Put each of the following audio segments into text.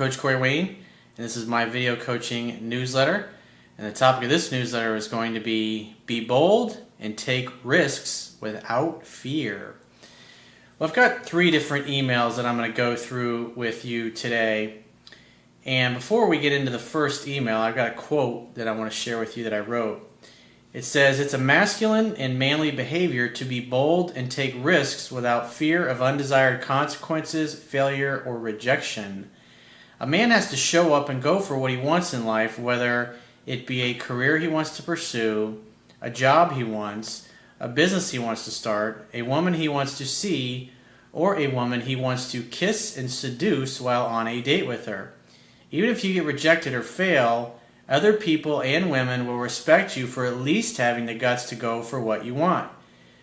Coach Corey Wayne, and this is my video coaching newsletter. And the topic of this newsletter is going to be bold and take risks without fear. Well, I've got 3 different emails that I'm going to go through with you today. And before we get into the first email, I've got a quote that I want to share with you that I wrote. It says, "It's a masculine and manly behavior to be bold and take risks without fear of undesired consequences, failure, or rejection. A man has to show up and go for what he wants in life, whether it be a career he wants to pursue, a job he wants, a business he wants to start, a woman he wants to see, or a woman he wants to kiss and seduce while on a date with her. Even if you get rejected or fail, other people and women will respect you for at least having the guts to go for what you want.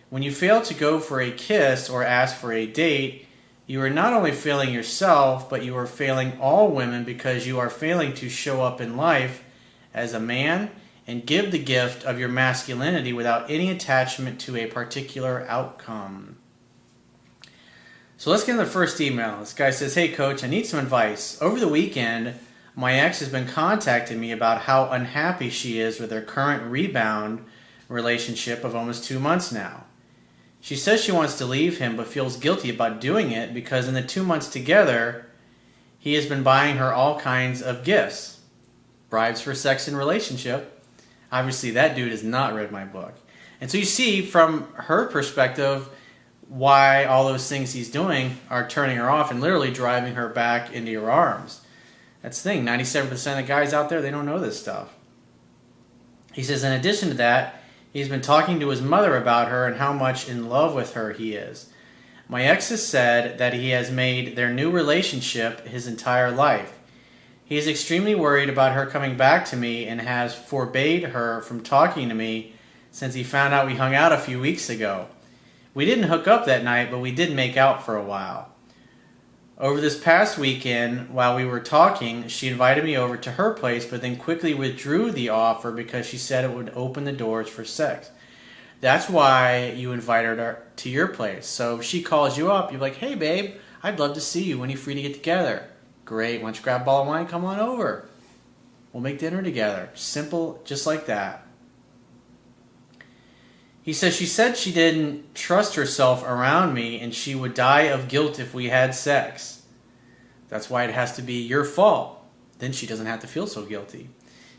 When you fail to go for a kiss or ask for a date, you are not only failing yourself, but you are failing all women because you are failing to show up in life as a man and give the gift of your masculinity without any attachment to a particular outcome." So let's get into the first email. This guy says, "Hey coach, I need some advice. Over the weekend, my ex has been contacting me about how unhappy she is with her current rebound relationship of almost 2 months now. She says she wants to leave him but feels guilty about doing it because in the 2 months together, he has been buying her all kinds of gifts. Bribes for sex and relationship. Obviously, that dude has not read my book. And so you see from her perspective why all those things he's doing are turning her off and literally driving her back into your arms. That's the thing, 97% of guys out there, they don't know this stuff. He says, in addition to that, he's been talking to his mother about her and how much in love with her he is. My ex has said that he has made their new relationship his entire life. He is extremely worried about her coming back to me and has forbade her from talking to me since he found out we hung out a few weeks ago. We didn't hook up that night, but we did make out for a while. Over this past weekend, while we were talking, she invited me over to her place, but then quickly withdrew the offer because she said it would open the doors for sex. That's why you invited her to your place. So if she calls you up, you're like, hey babe, I'd love to see you. When are you free to get together? Great, why don't you grab a bottle of wine, come on over. We'll make dinner together. Simple, just like that. He says she said she didn't trust herself around me and she would die of guilt if we had sex. That's why it has to be your fault. Then she doesn't have to feel so guilty.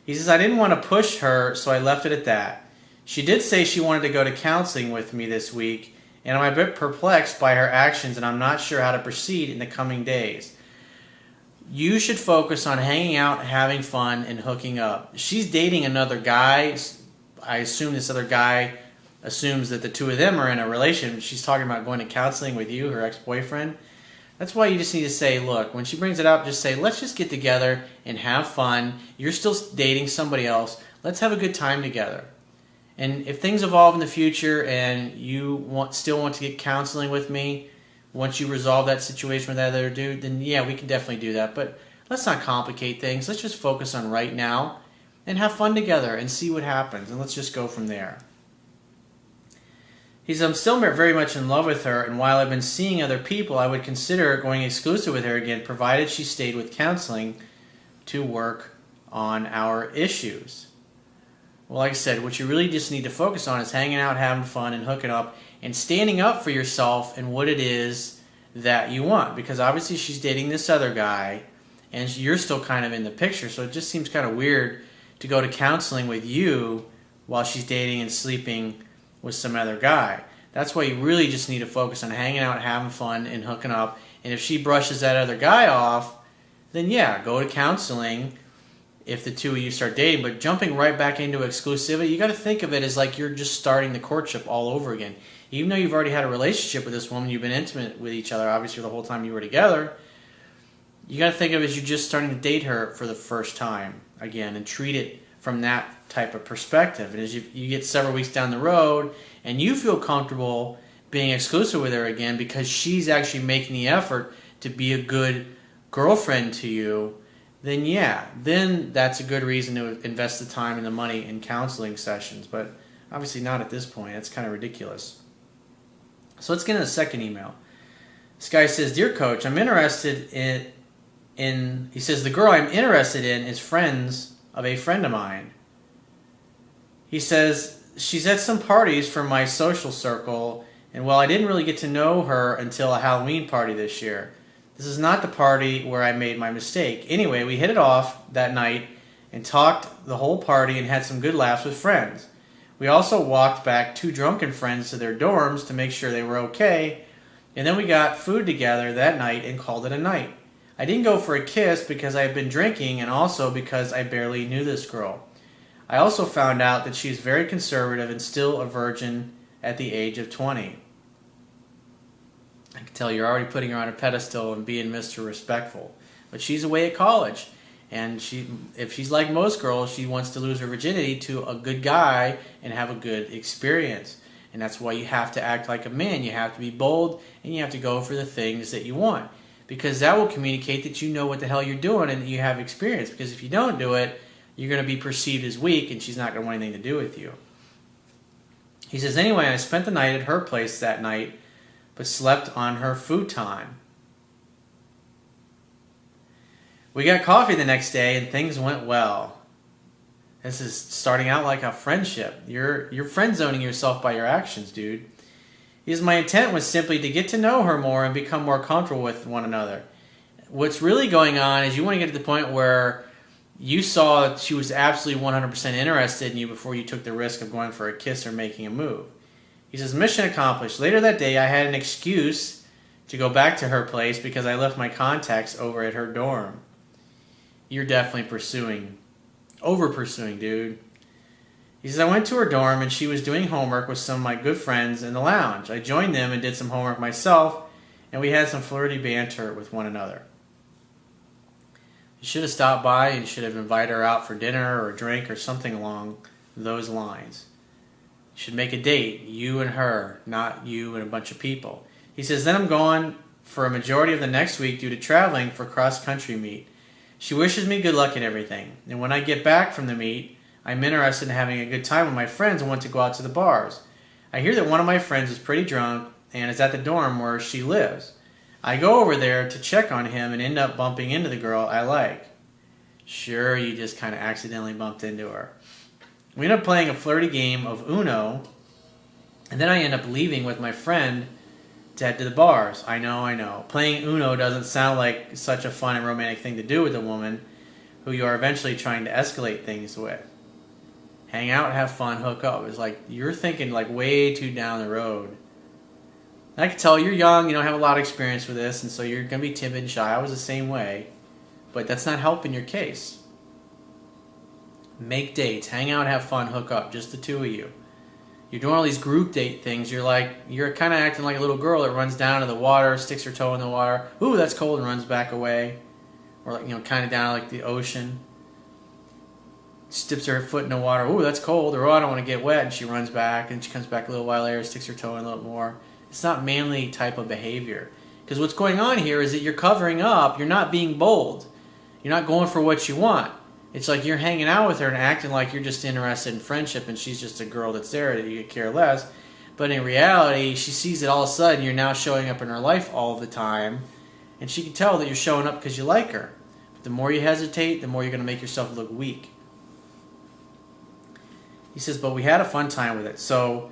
He says, I didn't want to push her, so I left it at that. She did say she wanted to go to counseling with me this week, and I'm a bit perplexed by her actions and I'm not sure how to proceed in the coming days. You should focus on hanging out, having fun, and hooking up. She's dating another guy. I assume this other guy assumes that the two of them are in a relationship. She's talking about going to counseling with you, her ex-boyfriend. That's why you just need to say, look, when she brings it up, just say, let's just get together and have fun. You're still dating somebody else. Let's have a good time together. And if things evolve in the future and you still want to get counseling with me, once you resolve that situation with that other dude, then yeah, we can definitely do that. But let's not complicate things. Let's just focus on right now and have fun together and see what happens. And let's just go from there. He says, I'm still very much in love with her, and while I've been seeing other people, I would consider going exclusive with her again, provided she stayed with counseling to work on our issues. Well, like I said, what you really just need to focus on is hanging out, having fun, and hooking up, and standing up for yourself and what it is that you want. Because obviously she's dating this other guy, and you're still kind of in the picture, so it just seems kind of weird to go to counseling with you while she's dating and sleeping with some other guy. That's why you really just need to focus on hanging out, having fun, and hooking up. And if she brushes that other guy off, then yeah, go to counseling if the two of you start dating. But jumping right back into exclusivity, you got to think of it as like you're just starting the courtship all over again. Even though you've already had a relationship with this woman, you've been intimate with each other, obviously the whole time you were together, you got to think of it as you're just starting to date her for the first time again and treat it from that type of perspective. And as you get several weeks down the road and you feel comfortable being exclusive with her again because she's actually making the effort to be a good girlfriend to you, then yeah, then that's a good reason to invest the time and the money in counseling sessions. But obviously not at this point. It's kind of ridiculous. So let's get into the second email. This guy says, Dear Coach, I'm interested in he says, the girl I'm interested in is friends of a friend of mine. He says, she's at some parties from my social circle, and while I didn't really get to know her until a Halloween party this year, this is not the party where I made my mistake. Anyway, we hit it off that night and talked the whole party and had some good laughs with friends. We also walked back 2 drunken friends to their dorms to make sure they were okay, and then we got food together that night and called it a night. I didn't go for a kiss because I had been drinking and also because I barely knew this girl. I also found out that she's very conservative and still a virgin at the age of 20. I can tell you're already putting her on a pedestal and being Mr. Respectful. But she's away at college. And if she's like most girls, she wants to lose her virginity to a good guy and have a good experience. And that's why you have to act like a man. You have to be bold and you have to go for the things that you want. Because that will communicate that you know what the hell you're doing and that you have experience. Because if you don't do it, you're going to be perceived as weak and she's not going to want anything to do with you. He says, anyway, I spent the night at her place that night, but slept on her futon. We got coffee the next day and things went well. This is starting out like a friendship. You're friend zoning yourself by your actions, dude. Because my intent was simply to get to know her more and become more comfortable with one another. What's really going on is you want to get to the point where you saw that she was absolutely 100% interested in you before you took the risk of going for a kiss or making a move. He says, mission accomplished. Later that day, I had an excuse to go back to her place because I left my contacts over at her dorm. You're definitely over-pursuing, dude. He says, I went to her dorm and she was doing homework with some of my good friends in the lounge. I joined them and did some homework myself, and we had some flirty banter with one another. You should have stopped by and should have invited her out for dinner or a drink or something along those lines. You should make a date, you and her, not you and a bunch of people. He says, then I'm gone for a majority of the next week due to traveling for cross-country meet. She wishes me good luck and everything. And when I get back from the meet, I'm interested in having a good time with my friends and want to go out to the bars. I hear that one of my friends is pretty drunk and is at the dorm where she lives. I go over there to check on him and end up bumping into the girl I like. Sure, you just kind of accidentally bumped into her. We end up playing a flirty game of Uno, and then I end up leaving with my friend to head to the bars. I know. Playing Uno doesn't sound like such a fun and romantic thing to do with a woman who you are eventually trying to escalate things with. Hang out, have fun, hook up. It's like you're thinking like way too down the road. I can tell you're young, you don't have a lot of experience with this, and so you're going to be timid and shy. I was the same way, but that's not helping your case. Make dates, hang out, have fun, hook up, just the two of you. You're doing all these group date things. You're kind of acting like a little girl that runs down to the water, sticks her toe in the water. Ooh, that's cold, and runs back away. Or kind of down like the ocean. Dips her foot in the water. Ooh, that's cold. Or, oh, I don't want to get wet. And she runs back, and she comes back a little while later, sticks her toe in a little more. It's not manly type of behavior. Because what's going on here is that you're covering up. You're not being bold. You're not going for what you want. It's like you're hanging out with her and acting like you're just interested in friendship and she's just a girl that's there that you could care less. But in reality, she sees that all of a sudden you're now showing up in her life all the time, and she can tell that you're showing up because you like her. But the more you hesitate, the more you're going to make yourself look weak. He says, but we had a fun time with it. So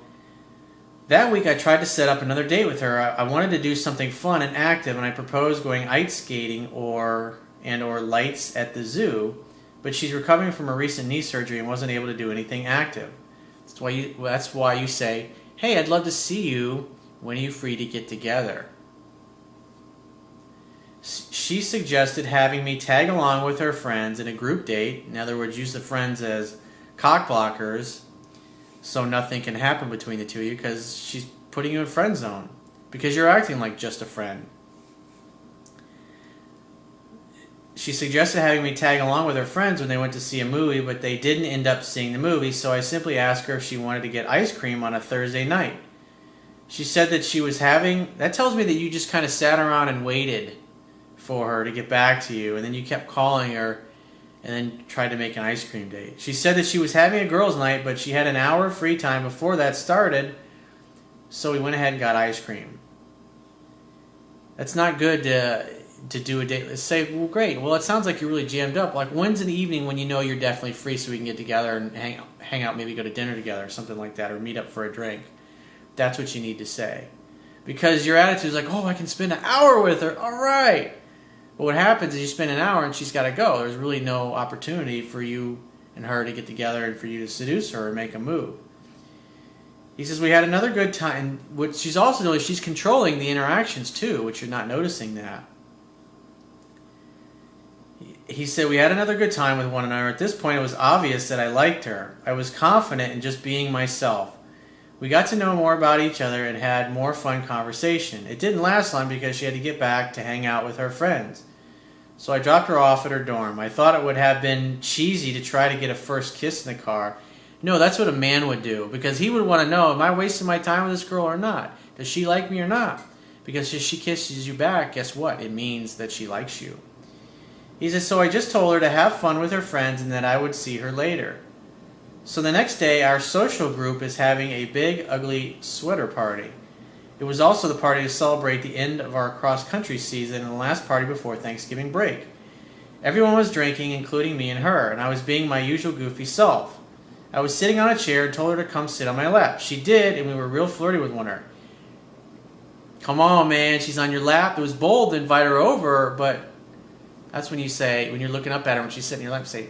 that week I tried to set up another date with her. I wanted to do something fun and active, and I proposed going ice skating or lights at the zoo. But she's recovering from a recent knee surgery and wasn't able to do anything active. That's why you say, hey, I'd love to see you when you're free to get together. She suggested having me tag along with her friends in a group date. In other words, use the friends as cock blockers so nothing can happen between the two of you, because she's putting you in friend zone because you're acting like just a friend. She suggested having me tag along with her friends when they went to see a movie, but they didn't end up seeing the movie, so I simply asked her if she wanted to get ice cream on a Thursday night. She said that she was having... That tells me that you just kind of sat around and waited for her to get back to you, and then you kept calling her and then tried to make an ice cream date. She said that she was having a girls' night, but she had an hour of free time before that started, so we went ahead and got ice cream. That's not good to... to do a date. Let's say, well, great. Well, it sounds like you're really jammed up. Like, when's an evening when you know you're definitely free so we can get together and hang out, maybe go to dinner together or something like that, or meet up for a drink? That's what you need to say. Because your attitude is like, oh, I can spend an hour with her. All right. But what happens is you spend an hour and she's got to go. There's really no opportunity for you and her to get together and for you to seduce her or make a move. He says, we had another good time. What she's also doing is she's controlling the interactions too, which you're not noticing that. He said, we had another good time with one another. At this point, it was obvious that I liked her. I was confident in just being myself. We got to know more about each other and had more fun conversation. It didn't last long because she had to get back to hang out with her friends. So I dropped her off at her dorm. I thought it would have been cheesy to try to get a first kiss in the car. No, that's what a man would do, because he would want to know, am I wasting my time with this girl or not? Does she like me or not? Because if she kisses you back, guess what? It means that she likes you. He says, so I just told her to have fun with her friends and that I would see her later. So the next day, our social group is having a big, ugly sweater party. It was also the party to celebrate the end of our cross-country season and the last party before Thanksgiving break. Everyone was drinking, including me and her, and I was being my usual goofy self. I was sitting on a chair and told her to come sit on my lap. She did, and we were real flirty with one another. Come on, man, she's on your lap. It was bold to invite her over, but that's when you say, when you're looking up at her when she's sitting on your lap, you say,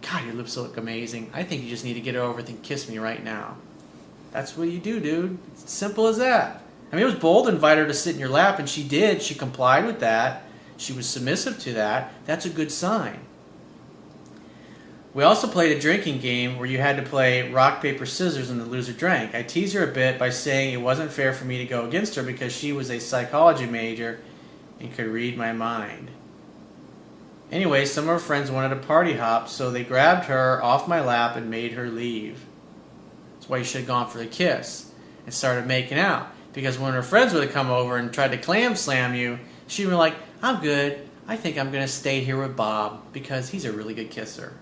God, your lips look amazing. I think you just need to get her over and kiss me right now. That's what you do, dude. It's simple as that. I mean, it was bold to invite her to sit in your lap, and she did. She complied with that. She was submissive to that. That's a good sign. We also played a drinking game where you had to play rock, paper, scissors, and the loser drank. I teased her a bit by saying it wasn't fair for me to go against her because she was a psychology major and could read my mind. Anyway, some of her friends wanted a party hop, so they grabbed her off my lap and made her leave. That's why you should have gone for the kiss and started making out. Because when her friends would have come over and tried to clam slam you, she'd be like, I'm good. I think I'm going to stay here with Bob because he's a really good kisser.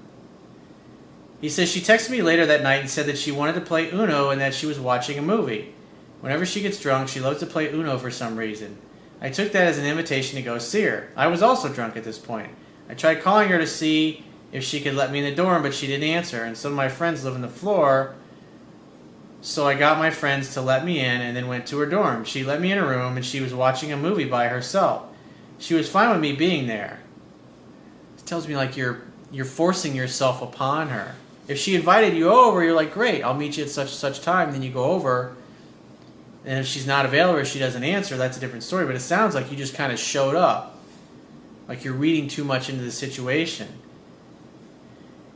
He says she texted me later that night and said that she wanted to play Uno and that she was watching a movie. Whenever she gets drunk, she loves to play Uno for some reason. I took that as an invitation to go see her. I was also drunk at this point. I tried calling her to see if she could let me in the dorm, but she didn't answer, and some of my friends live on the floor, so I got my friends to let me in and then went to her dorm. She let me in her room, and she was watching a movie by herself. She was fine with me being there. It tells me like you're forcing yourself upon her. If she invited you over, you're like, great, I'll meet you at such and such time, then you go over, and if she's not available or she doesn't answer, that's a different story, but it sounds like you just kind of showed up. Like you're reading too much into the situation.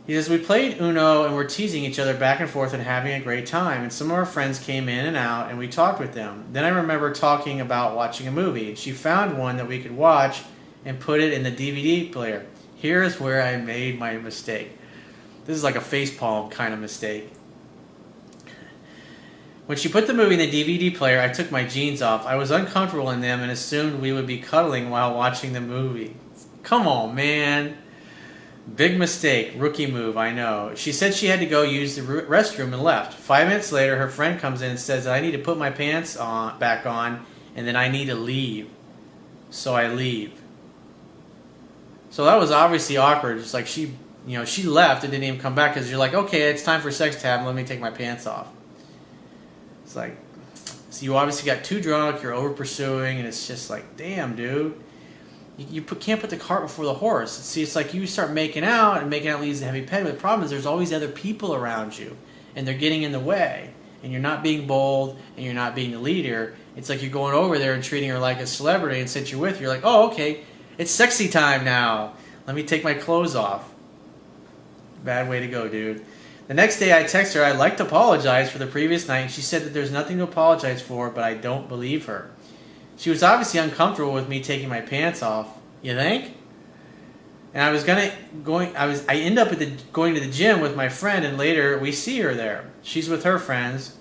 He says, we played Uno and we're teasing each other back and forth and having a great time. And some of our friends came in and out and we talked with them. Then I remember talking about watching a movie. And she found one that we could watch and put it in the DVD player. Here is where I made my mistake. This is like a facepalm kind of mistake. When she put the movie in the DVD player, I took my jeans off. I was uncomfortable in them and assumed we would be cuddling while watching the movie. Come on, man. Big mistake. Rookie move, I know. She said she had to go use the restroom and left. 5 minutes later, her friend comes in and says that I need to put my pants back on and then I need to leave. So I leave. So that was obviously awkward. It's like she left and didn't even come back because you're like, okay, it's time for sex time. Let me take my pants off. It's like, so you obviously got too drunk, you're over pursuing, and it's just like, damn, dude. You can't put the cart before the horse. See, it's like you start making out, and making out leads to heavy petting, but the problem is there's always other people around you, and they're getting in the way, and you're not being bold, and you're not being the leader. It's like you're going over there and treating her like a celebrity, and since you're with her, you're like, oh, okay, it's sexy time now. Let me take my clothes off. Bad way to go, dude. The next day I text her, I'd like to apologize for the previous night, and she said that there's nothing to apologize for, but I don't believe her. She was obviously uncomfortable with me taking my pants off. You think? And I end up going to the gym with my friend, and later we see her there. She's with her friends.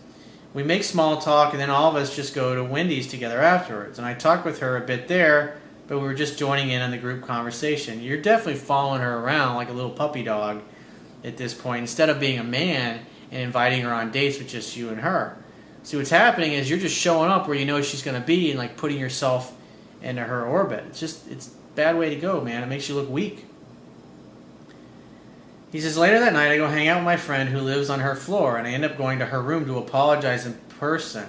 We make small talk, and then all of us just go to Wendy's together afterwards. And I talked with her a bit there, but we were just joining in on the group conversation. You're definitely following her around like a little puppy dog at this point, instead of being a man and inviting her on dates with just you and her. See, what's happening is you're just showing up where you know she's going to be and like putting yourself into her orbit. It's a bad way to go, man. It makes you look weak. He says, later that night, I go hang out with my friend who lives on her floor, and I end up going to her room to apologize in person.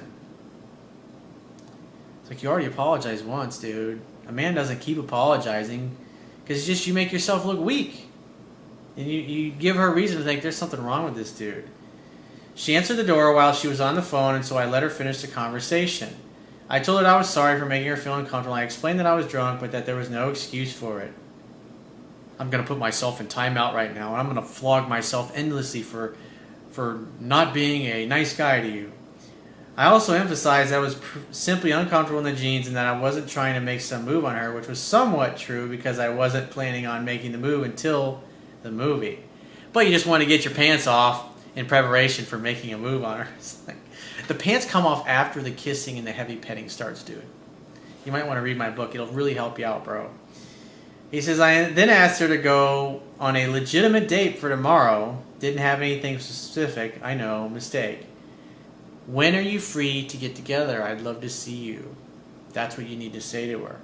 It's like, you already apologized once, dude. A man doesn't keep apologizing because it's just you make yourself look weak. And you give her a reason to think there's something wrong with this dude. She answered the door while she was on the phone, and so I let her finish the conversation. I told her I was sorry for making her feel uncomfortable. I explained that I was drunk, but that there was no excuse for it. I'm going to put myself in timeout right now, and I'm going to flog myself endlessly for not being a nice guy to you. I also emphasized I was simply uncomfortable in the jeans and that I wasn't trying to make some move on her, which was somewhat true because I wasn't planning on making the move until the movie. But you just want to get your pants off in preparation for making a move on her. Like, the pants come off after the kissing and the heavy petting starts, dude. You might want to read my book. It'll really help you out, bro. He says, I then asked her to go on a legitimate date for tomorrow. Didn't have anything specific. I know, mistake. When are you free to get together? I'd love to see you. That's what you need to say to her.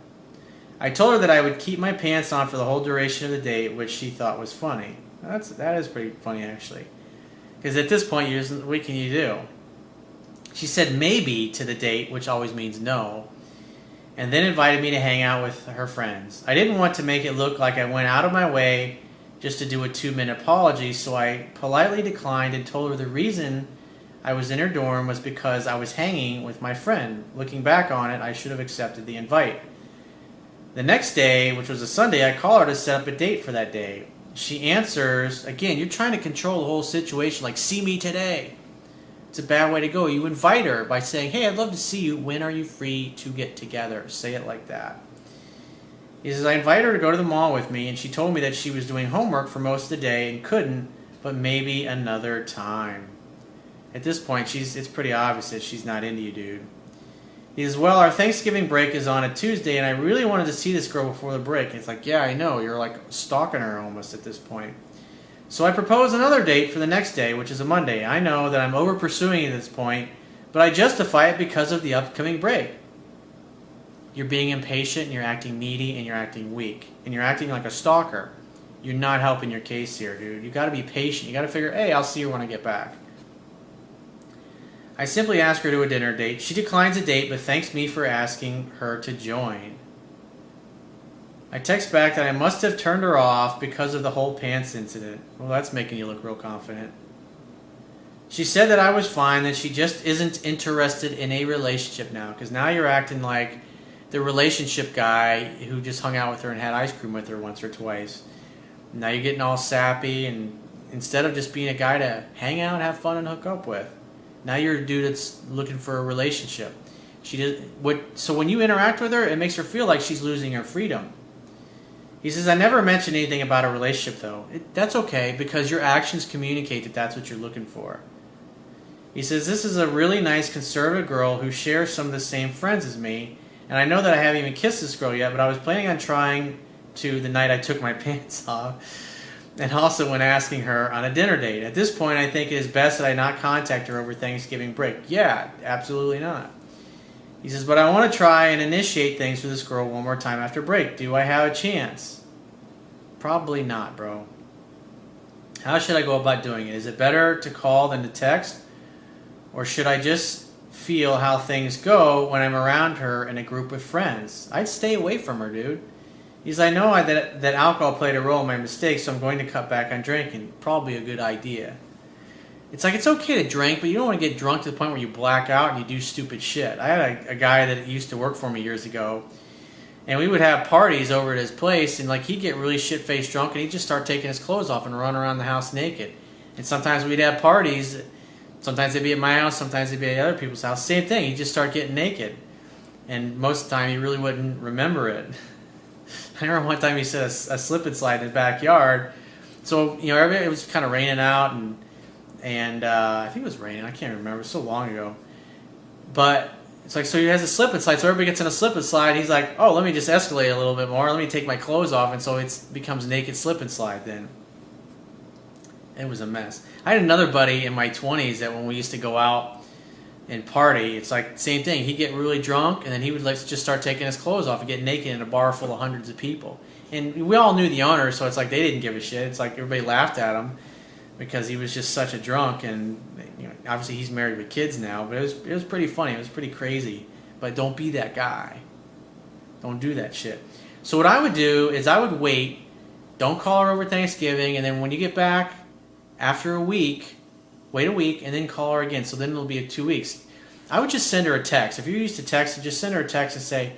I told her that I would keep my pants on for the whole duration of the date, which she thought was funny. That is pretty funny, actually. Because at this point, what can you do? She said maybe to the date, which always means no, and then invited me to hang out with her friends. I didn't want to make it look like I went out of my way just to do a 2-minute apology, so I politely declined and told her the reason I was in her dorm was because I was hanging with my friend. Looking back on it, I should have accepted the invite. The next day, which was a Sunday, I call her to set up a date for that day. She answers, again, you're trying to control the whole situation, like, see me today. It's a bad way to go. You invite her by saying, hey, I'd love to see you. When are you free to get together? Say it like that. He says, I invited her to go to the mall with me, and she told me that she was doing homework for most of the day and couldn't, but maybe another time. At this point, it's pretty obvious that she's not into you, dude. He says, well, our Thanksgiving break is on a Tuesday, and I really wanted to see this girl before the break. And it's like, yeah, I know. You're like stalking her almost at this point. So I propose another date for the next day, which is a Monday. I know that I'm over-pursuing at this point, but I justify it because of the upcoming break. You're being impatient, and you're acting needy, and you're acting weak. And you're acting like a stalker. You're not helping your case here, dude. You got to be patient. You got to figure, hey, I'll see you when I get back. I simply ask her to a dinner date. She declines a date, but thanks me for asking her to join. I text back that I must have turned her off because of the whole pants incident. Well, that's making you look real confident. She said that I was fine, that she just isn't interested in a relationship now, because now you're acting like the relationship guy who just hung out with her and had ice cream with her once or twice. Now you're getting all sappy, and instead of just being a guy to hang out, have fun, and hook up with, now you're a dude that's looking for a relationship. So when you interact with her, it makes her feel like she's losing her freedom. He says, I never mentioned anything about a relationship, though. That's okay, because your actions communicate that that's what you're looking for. He says, this is a really nice conservative girl who shares some of the same friends as me, and I know that I haven't even kissed this girl yet, but I was planning on trying to the night I took my pants off, and also when asking her on a dinner date. At this point, I think it is best that I not contact her over Thanksgiving break. Yeah, absolutely not. He says, but I want to try and initiate things with this girl one more time after break. Do I have a chance? Probably not, bro. How should I go about doing it? Is it better to call than to text? Or should I just feel how things go when I'm around her in a group of friends? I'd stay away from her, dude. He says, I know that alcohol played a role in my mistake, so I'm going to cut back on drinking. Probably a good idea. It's like, it's okay to drink, but you don't want to get drunk to the point where you black out and you do stupid shit. I had a guy that used to work for me years ago, and we would have parties over at his place, and like he'd get really shit-faced drunk, and he'd just start taking his clothes off and run around the house naked. And sometimes we'd have parties. Sometimes they'd be at my house, sometimes they'd be at other people's house. Same thing, he'd just start getting naked. And most of the time, he really wouldn't remember it. I remember one time he said a slip and slide in the backyard. So, you know, it was kind of raining out, and I think it was raining. I can't remember. It was so long ago. But it's like, so he has a slip and slide. So everybody gets in a slip and slide. He's like, oh, let me just escalate a little bit more. Let me take my clothes off. And so it becomes naked slip and slide then. It was a mess. I had another buddy in my 20s that when we used to go out and party. It's like same thing. He'd get really drunk, and then he would like just start taking his clothes off and get naked in a bar full of hundreds of people. And we all knew the owner, so it's like they didn't give a shit. It's like everybody laughed at him because he was just such a drunk. And obviously he's married with kids now, but it was pretty funny. It was pretty crazy. But don't be that guy. Don't do that shit. So what I would do is I would wait. Don't call her over Thanksgiving, and then when you get back after a week, wait a week, and then call her again. So then it'll be 2 weeks. I would just send her a text. If you're used to texting, just send her a text and say,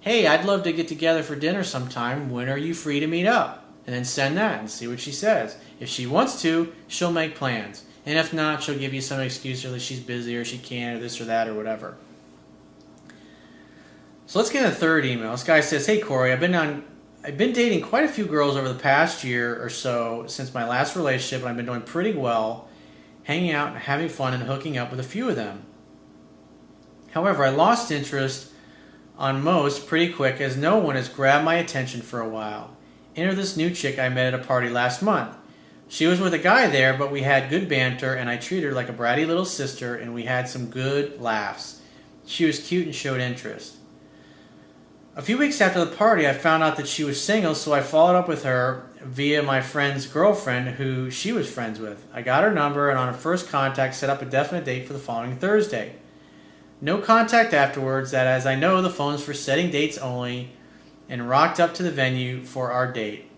hey, I'd love to get together for dinner sometime. When are you free to meet up? And then send that and see what she says. If she wants to, she'll make plans. And if not, she'll give you some excuse or that she's busy or she can't or this or that or whatever. So let's get a third email. This guy says, hey, Corey, I've been dating quite a few girls over the past year or so since my last relationship, and I've been doing pretty well, hanging out and having fun and hooking up with a few of them. However, I lost interest on most pretty quick as no one has grabbed my attention for a while. Enter this new chick I met at a party last month. She was with a guy there, but we had good banter and I treated her like a bratty little sister and we had some good laughs. She was cute and showed interest. A few weeks after the party, I found out that she was single, so I followed up with her via my friend's girlfriend who she was friends with. I got her number and on a first contact set up a definite date for the following Thursday. No contact afterwards, that as I know the phone's for setting dates only, and rocked up to the venue for our date.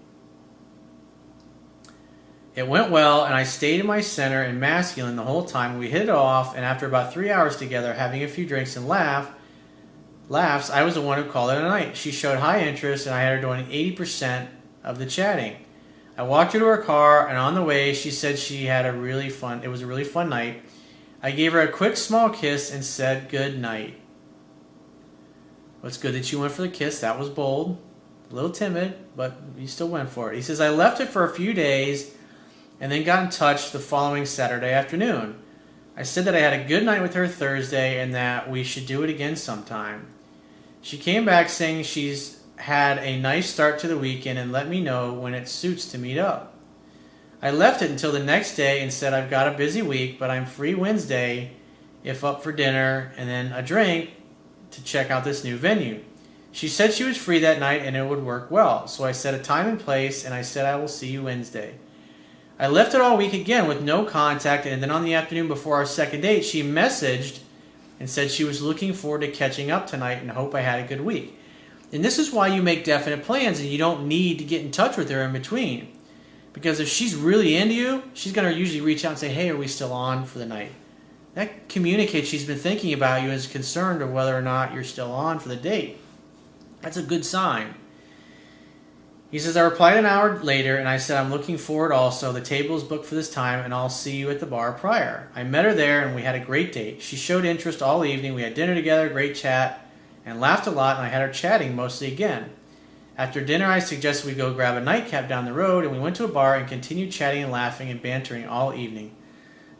It went well, and I stayed in my center and masculine the whole time. We hit it off, and after about 3 hours together, having a few drinks and laughs, I was the one who called it a night. She showed high interest, and I had her doing 80% of the chatting. I walked her to her car, and on the way, she said it was a really fun night. I gave her a quick small kiss and said good night. Well, it's good that you went for the kiss. That was bold. A little timid, but you still went for it. He says, I left it for a few days and then got in touch the following Saturday afternoon. I said that I had a good night with her Thursday and that we should do it again sometime. She came back saying she's had a nice start to the weekend and let me know when it suits to meet up. I left it until the next day and said I've got a busy week, but I'm free Wednesday if up for dinner and then a drink to check out this new venue. She said she was free that night and it would work well, so I set a time and place and I said I will see you Wednesday. I left it all week again with no contact, and then on the afternoon before our second date, she messaged and said she was looking forward to catching up tonight and hope I had a good week. And this is why you make definite plans and you don't need to get in touch with her in between. Because if she's really into you, she's going to usually reach out and say, hey, are we still on for the night? That communicates she's been thinking about you and is concerned of whether or not you're still on for the date. That's a good sign. He says, I replied an hour later and I said, I'm looking forward also. The table is booked for this time and I'll see you at the bar prior. I met her there and we had a great date. She showed interest all evening. We had dinner together, great chat, and laughed a lot, and I had her chatting mostly again. After dinner, I suggested we go grab a nightcap down the road, and we went to a bar and continued chatting and laughing and bantering all evening.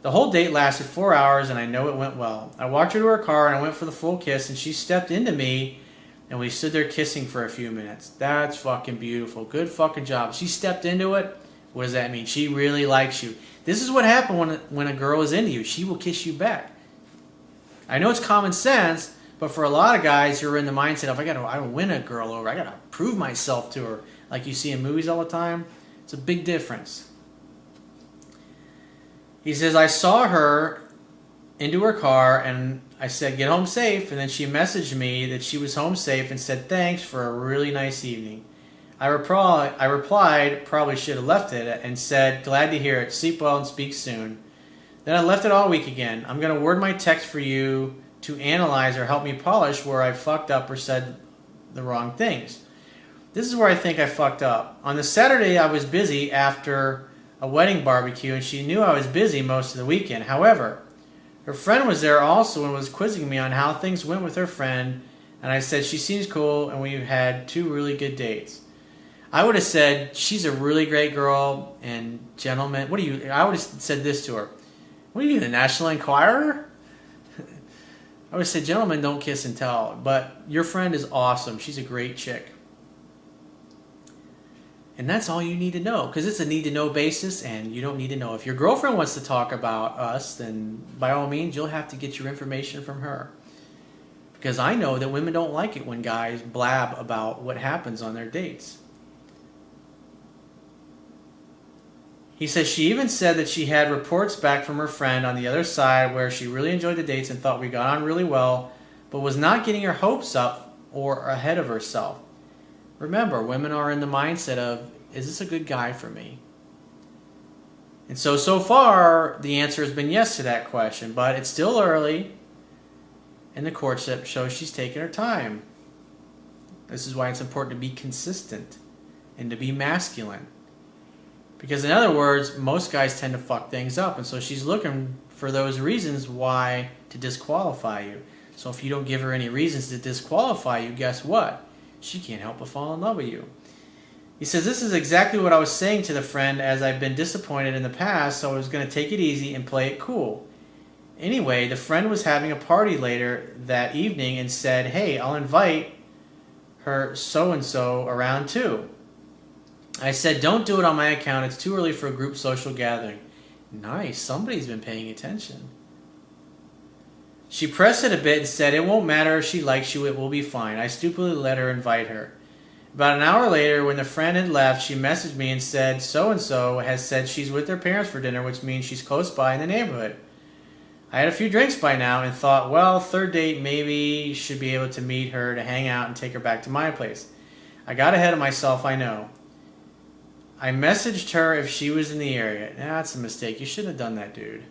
The whole date lasted 4 hours, and I know it went well. I walked her to her car, and I went for the full kiss, and she stepped into me, and we stood there kissing for a few minutes. That's fucking beautiful. Good fucking job. She stepped into it. What does that mean? She really likes you. This is what happens when a girl is into you. She will kiss you back. I know it's common sense, but for a lot of guys who are in the mindset of, I gotta win a girl over, I gotta prove myself to her, like you see in movies all the time, it's a big difference. He says, I saw her into her car and I said, get home safe, and then she messaged me that she was home safe and said thanks for a really nice evening. I replied, probably should have left it, and said, glad to hear it, sleep well and speak soon. Then I left it all week again. I'm going to word my text for you to analyze or help me polish where I fucked up or said the wrong things. This is where I think I fucked up. On the Saturday, I was busy after a wedding barbecue, and she knew I was busy most of the weekend. However, her friend was there also and was quizzing me on how things went with her friend, and I said she seems cool and we've had 2 really good dates. I would have said she's a really great girl and gentlemen. I would have said this to her. What are you, the National Enquirer? I would say, gentlemen, don't kiss and tell. But your friend is awesome. She's a great chick. And that's all you need to know, because it's a need-to-know basis, and you don't need to know. If your girlfriend wants to talk about us, then by all means, you'll have to get your information from her. Because I know that women don't like it when guys blab about what happens on their dates. He says she even said that she had reports back from her friend on the other side where she really enjoyed the dates and thought we got on really well, but was not getting her hopes up or ahead of herself. Remember, women are in the mindset of, is this a good guy for me? And so far, the answer has been yes to that question, but it's still early, and the courtship shows she's taking her time. This is why it's important to be consistent and to be masculine. Because in other words, most guys tend to fuck things up, and so she's looking for those reasons why to disqualify you. So if you don't give her any reasons to disqualify you, guess what? She can't help but fall in love with you. He says, this is exactly what I was saying to the friend, as I've been disappointed in the past, so I was going to take it easy and play it cool. Anyway, the friend was having a party later that evening and said, hey, I'll invite her so-and-so around too. I said, don't do it on my account. It's too early for a group social gathering. Nice. Somebody's been paying attention. She pressed it a bit and said, it won't matter if she likes you. It will be fine. I stupidly let her invite her. About an hour later, when the friend had left, she messaged me and said, so-and-so has said she's with their parents for dinner, which means she's close by in the neighborhood. I had a few drinks by now and thought, well, third date, maybe should be able to meet her to hang out and take her back to my place. I got ahead of myself, I know. I messaged her if she was in the area. That's a mistake. You shouldn't have done that, dude.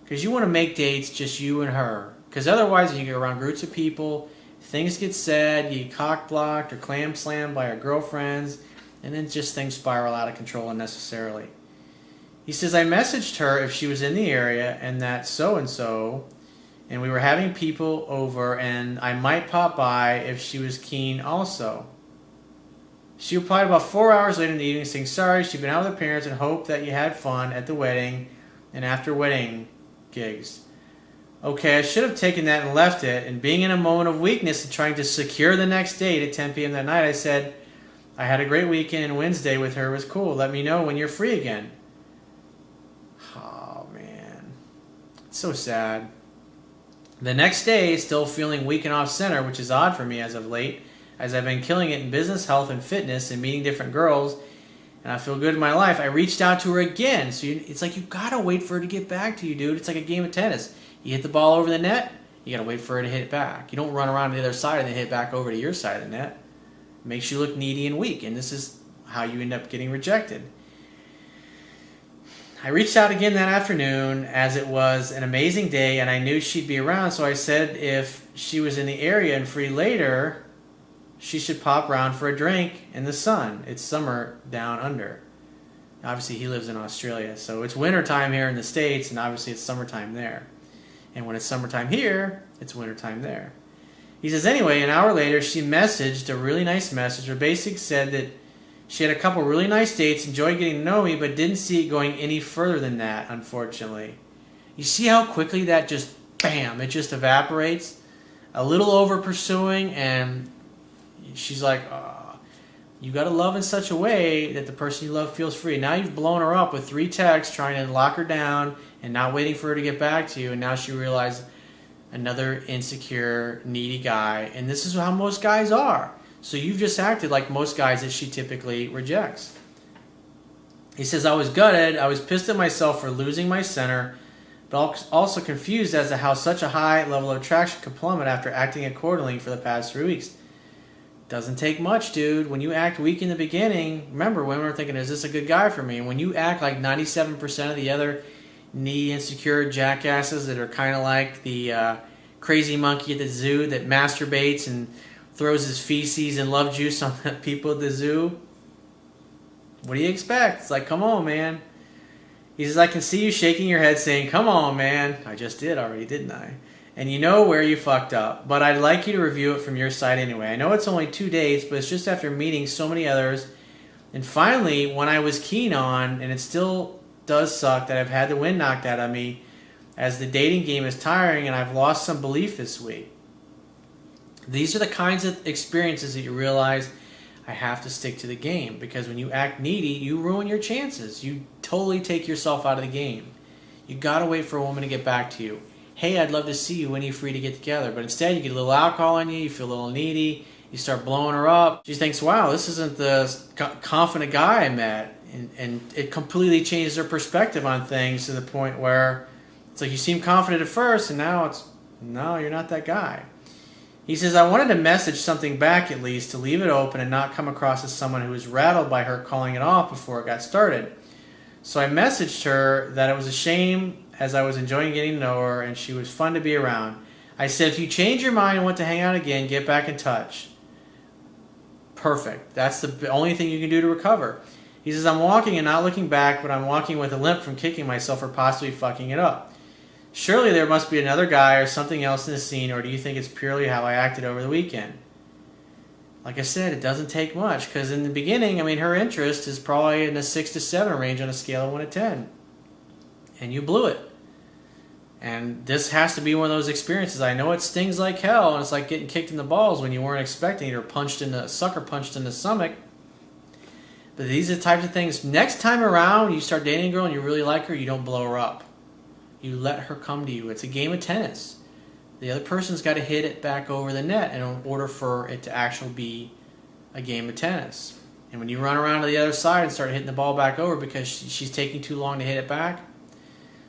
Because you want to make dates just you and her. Because otherwise, when you get around groups of people, things get said, you get cock-blocked or clam-slammed by your girlfriends, and then just things spiral out of control unnecessarily. He says, I messaged her if she was in the area and that so-and-so, and we were having people over, and I might pop by if she was keen also. She replied about 4 hours later in the evening saying, sorry, she'd been out with her parents and hoped that you had fun at the wedding and after wedding gigs. Okay, I should have taken that and left it, and being in a moment of weakness and trying to secure the next date at 10 p.m. that night, I said, I had a great weekend and Wednesday with her was cool. Let me know when you're free again. Oh, man. It's so sad. The next day, still feeling weak and off-center, which is odd for me as of late, as I've been killing it in business, health, and fitness and meeting different girls, and I feel good in my life, I reached out to her again. So it's like you gotta wait for her to get back to you, dude. It's like a game of tennis. You hit the ball over the net, you gotta wait for her to hit it back. You don't run around to the other side and then hit back over to your side of the net. It makes you look needy and weak, and this is how you end up getting rejected. I reached out again that afternoon as it was an amazing day and I knew she'd be around, so I said if she was in the area and free later, she should pop around for a drink in the sun. It's summer down under. Obviously, he lives in Australia, so it's wintertime here in the States, and obviously it's summertime there. And when it's summertime here, it's wintertime there. He says, anyway, an hour later, she messaged a really nice message. Her basic said that she had a couple really nice dates, enjoyed getting to know me, but didn't see it going any further than that, unfortunately. You see how quickly that just, bam, it just evaporates? A little over-pursuing, and she's like, you got to love in such a way that the person you love feels free. Now you've blown her up with 3 texts trying to lock her down and not waiting for her to get back to you, and now she realized another insecure, needy guy, and this is how most guys are. So you've just acted like most guys that she typically rejects. He says, I was gutted. I was pissed at myself for losing my center, but also confused as to how such a high level of attraction could plummet after acting accordingly for the past 3 weeks. Doesn't take much, dude. When you act weak in the beginning, remember, women are thinking, is this a good guy for me? And when you act like 97% of the other needy, insecure jackasses that are kind of like the crazy monkey at the zoo that masturbates and throws his feces and love juice on the people at the zoo, what do you expect? It's like, come on, man. He says, I can see you shaking your head saying, come on, man. I just did already, didn't I? And you know where you fucked up, but I'd like you to review it from your side anyway. I know it's only 2 dates, but it's just after meeting so many others. And finally, when I was keen on, and it still does suck that I've had the wind knocked out of me, as the dating game is tiring and I've lost some belief this week. These are the kinds of experiences that you realize I have to stick to the game, because when you act needy, you ruin your chances. You totally take yourself out of the game. You gotta wait for a woman to get back to you. Hey, I'd love to see you when you're free to get together. But instead, you get a little alcohol in you, you feel a little needy, you start blowing her up. She thinks, wow, this isn't the confident guy I met. And it completely changes her perspective on things to the point where it's like you seem confident at first, and now no, you're not that guy. He says, I wanted to message something back at least to leave it open and not come across as someone who was rattled by her calling it off before it got started. So I messaged her that it was a shame, as I was enjoying getting to know her and she was fun to be around. I said, if you change your mind and want to hang out again, get back in touch. Perfect. That's the only thing you can do to recover. He says, I'm walking and not looking back, but I'm walking with a limp from kicking myself or possibly fucking it up. Surely there must be another guy or something else in the scene, or do you think it's purely how I acted over the weekend? Like I said, it doesn't take much, because in the beginning, I mean, her interest is probably in the 6 to 7 range on a scale of 1 to 10. And you blew it. And this has to be one of those experiences. I know it stings like hell, and it's like getting kicked in the balls when you weren't expecting it, or sucker punched in the stomach. But these are the types of things. Next time around, you start dating a girl and you really like her, you don't blow her up. You let her come to you. It's a game of tennis. The other person's got to hit it back over the net in order for it to actually be a game of tennis. And when you run around to the other side and start hitting the ball back over because she's taking too long to hit it back,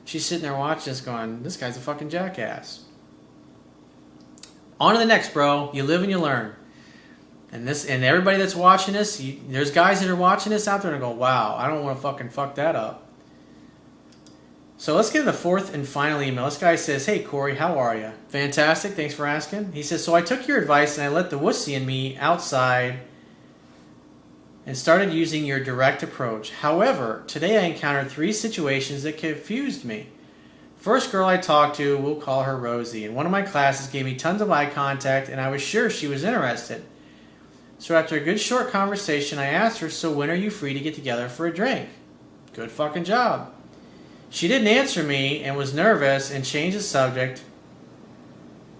she's sitting there watching us going, this guy's a fucking jackass. On to the next, bro. You live and you learn. And everybody that's watching this, there's guys that are watching this out there and go, wow, I don't want to fucking fuck that up. So let's get to the fourth and final email. This guy says, hey, Corey, how are you? Fantastic. Thanks for asking. He says, so I took your advice and I let the wussy in me outside and started using your direct approach. However, today I encountered 3 situations that confused me. First girl I talked to, we'll call her Rosie. In one of my classes gave me tons of eye contact and I was sure she was interested. So after a good short conversation, I asked her, so when are you free to get together for a drink? Good fucking job. She didn't answer me and was nervous and changed the subject.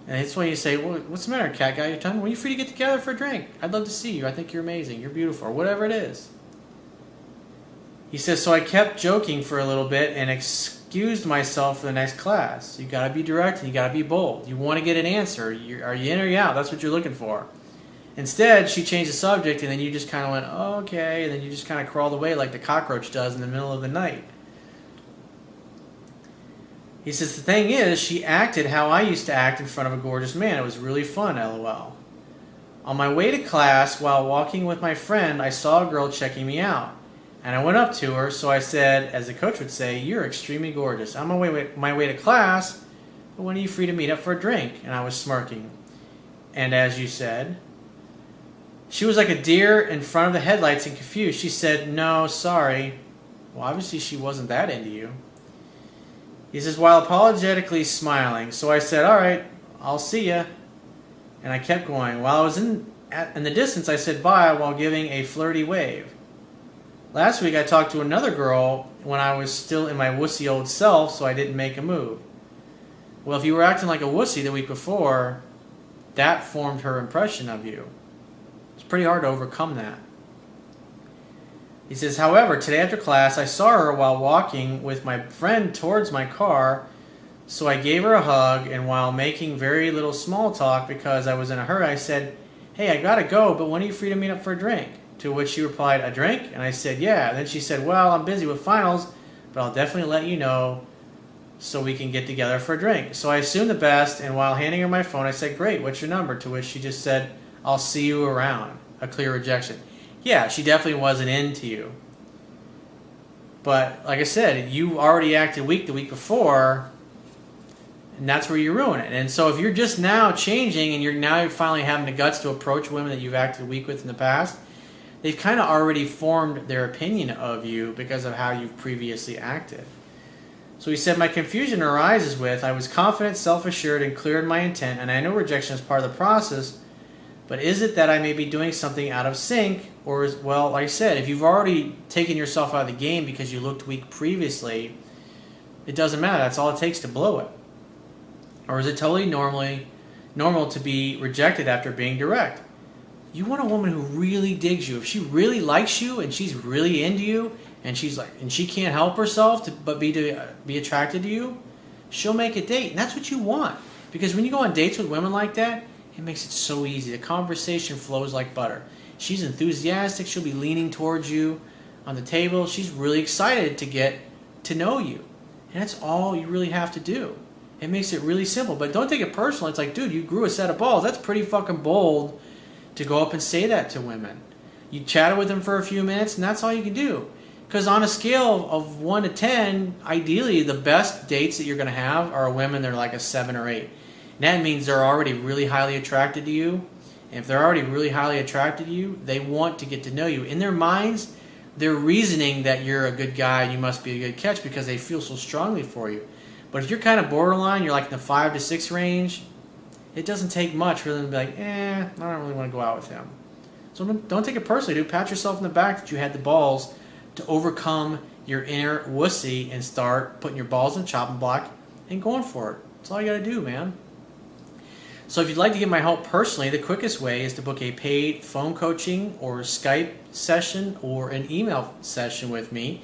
And it's when you say, well, what's the matter, cat guy? You're telling me, when are you free to get together for a drink? I'd love to see you. I think you're amazing. You're beautiful. Or whatever it is. He says, so I kept joking for a little bit and excused myself for the next class. You got to be direct and you got to be bold. You want to get an answer. Are you in or you out? That's what you're looking for. Instead, she changed the subject and then you just kind of went, oh, okay. And then you just kind of crawled away like the cockroach does in the middle of the night. He says, the thing is, she acted how I used to act in front of a gorgeous man. It was really fun, LOL. On my way to class, while walking with my friend, I saw a girl checking me out. And I went up to her, so I said, as the coach would say, you're extremely gorgeous. I'm on my way to class, but when are you free to meet up for a drink? And I was smirking. And as you said, she was like a deer in front of the headlights and confused. She said, no, sorry. Well, obviously she wasn't that into you. He says, while apologetically smiling. So I said, all right, I'll see ya. And I kept going. While I was in the distance, I said bye while giving a flirty wave. Last week, I talked to another girl when I was still in my wussy old self, so I didn't make a move. Well, if you were acting like a wussy the week before, that formed her impression of you. It's pretty hard to overcome that. He says, however, today after class, I saw her while walking with my friend towards my car, so I gave her a hug, and while making very little small talk because I was in a hurry, I said, hey, I gotta go, but when are you free to meet up for a drink? To which she replied, a drink? And I said, yeah. And then she said, well, I'm busy with finals, but I'll definitely let you know so we can get together for a drink. So I assumed the best, and while handing her my phone, I said, great, what's your number? To which she just said, I'll see you around. A clear rejection. Yeah, she definitely wasn't into you. But like I said, you already acted weak the week before, and that's where you ruin it. And so if you're just now changing and you're finally having the guts to approach women that you've acted weak with in the past, they've kind of already formed their opinion of you because of how you've previously acted. So he said, my confusion arises with, I was confident, self-assured, and clear in my intent, and I know rejection is part of the process, but is it that I may be doing something out of sync? Or is, well, like I said, if you've already taken yourself out of the game because you looked weak previously, it doesn't matter. That's all it takes to blow it. Or is it totally normal to be rejected after being direct? You want a woman who really digs you. If she really likes you and she's really into you and she can't help herself but be attracted to you, she'll make a date. And that's what you want. Because when you go on dates with women like that, it makes it so easy. The conversation flows like butter. She's enthusiastic. She'll be leaning towards you on the table. She's really excited to get to know you. And that's all you really have to do. It makes it really simple. But don't take it personal. It's like, dude, you grew a set of balls. That's pretty fucking bold to go up and say that to women. You chatted with them for a few minutes, and that's all you can do. Because on a scale of 1 to 10, ideally the best dates that you're going to have are women that are like a 7 or 8. And that means they're already really highly attracted to you. And if they're already really highly attracted to you, they want to get to know you. In their minds, they're reasoning that you're a good guy and you must be a good catch because they feel so strongly for you. But if you're kind of borderline, you're like in the 5 to 6 range, it doesn't take much for them to be like, I don't really want to go out with him. So don't take it personally, dude. Pat yourself in the back that you had the balls to overcome your inner wussy and start putting your balls in the chopping block and going for it. That's all you got to do, man. So if you'd like to get my help personally, the quickest way is to book a paid phone coaching or Skype session or an email session with me.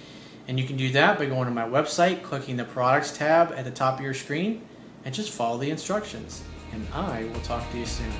And you can do that by going to my website, clicking the products tab at the top of your screen, and just follow the instructions. And I will talk to you soon.